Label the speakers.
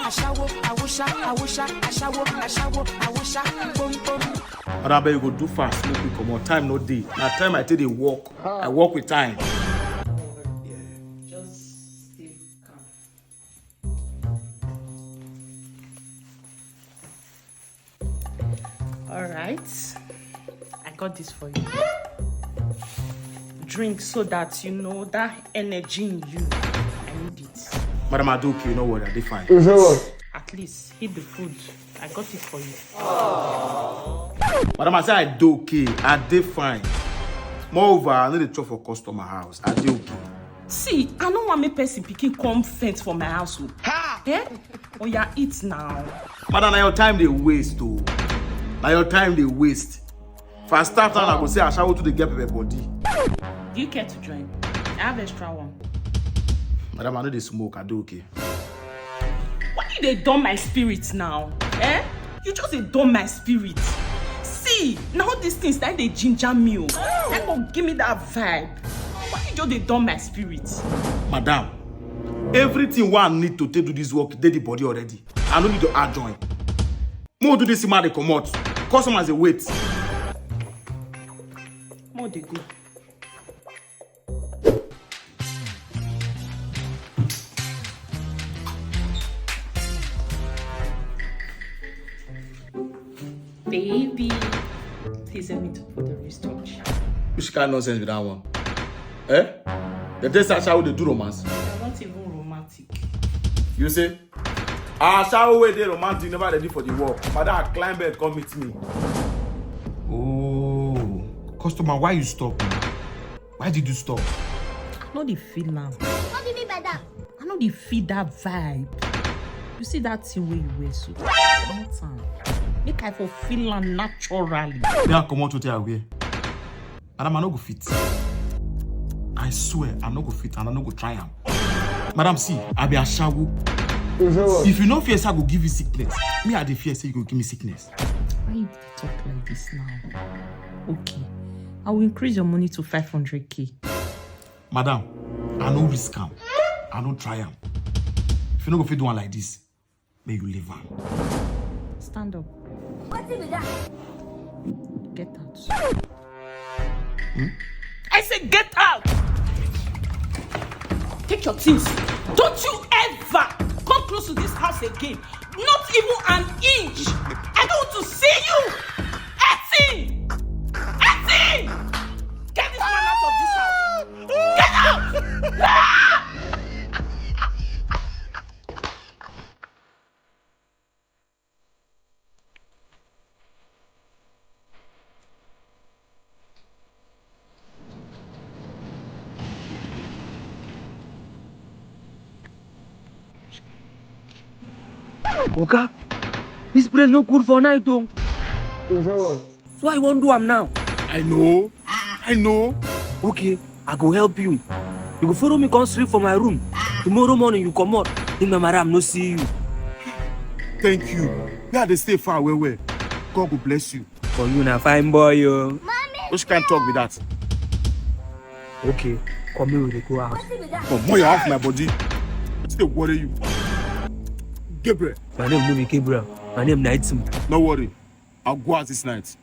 Speaker 1: But I bet you go do fast, no quick, come on. Time no day. Now time I take a walk. I walk with time.
Speaker 2: Just stay calm. All right, I got this for you. Drink so that you know that energy in you. I need it.
Speaker 1: Madam, I do okay, you know what? I did fine.
Speaker 2: At least eat the food. I got it for you.
Speaker 1: Madam, I say I do okay. I did fine. Moreover, I need a chop for customer house. I did okay.
Speaker 2: See, I don't want me person picking come fence for my house. Eh? Oh yeah, eat now.
Speaker 1: Madam, now your time they waste though. Now your time they waste. If I start now, I go say I shall go to the get pepper body.
Speaker 2: Do you care to join? I have extra one.
Speaker 1: Madam, I know they smoke. I do okay.
Speaker 2: Why did they dumb my spirit now? Eh? You just they dumb my spirit. See, now these things that they ginger me. They go give me that vibe. Why you just they dumb my spirit?
Speaker 1: Madam, everything one need to take do this work, they the body already. I don't need to add join. More do this man they come out. Customers they wait.
Speaker 2: More they go. Baby, please help me to put the wristwatch.
Speaker 1: Which kind of nonsense with that one? Eh? The day Ashewo they do romance.
Speaker 2: You're not even romantic.
Speaker 1: You say? Ashewo way they romantic, never ready for the work. But that climb bed come meet me. Oh, customer, why you stop now? Why did you stop?
Speaker 2: I know they feel now.
Speaker 3: What do you mean by that?
Speaker 2: I know they feel that vibe. You see that thing where you wear so? One time. Make I for feel am naturally.
Speaker 1: They are come out to tell you. Madam, I no go fit. I swear, I no go fit and I no go try am. Madam, see, I be Ashewo. If you no fear, say I go give you sickness. Me, I dey fear, say you go give me sickness.
Speaker 2: Why you talk like this now? Okay, I will increase your money to 500k.
Speaker 1: Madam, I no risk am. I no try am. If you no go fit do one like this, may you leave am.
Speaker 2: Stand up.
Speaker 3: What do you mean that?
Speaker 2: Get out. I said get out! Take your things. Don't you ever come close to this house again. Not even an inch. I don't want to see you. Etsy! Etsy! Get this man out of this house. Get out!
Speaker 4: Oga, this place no good for night though. So I won't do am now.
Speaker 1: I know.
Speaker 4: Okay, I go help you. You go follow me come sleep for my room. Tomorrow morning you come out. Think my madam no see you.
Speaker 1: Thank you. Yeah, they stay far away. God will bless you.
Speaker 4: For you na fine boy yo.
Speaker 1: Which kind of talk with that?
Speaker 4: Okay, come here we dey go out.
Speaker 3: What do you mean that?
Speaker 1: Oh, more you off my body. What's the worry you? Gabriel.
Speaker 4: My name no be Gabriel. My name na Itim.
Speaker 1: No worry. I'll go out this night.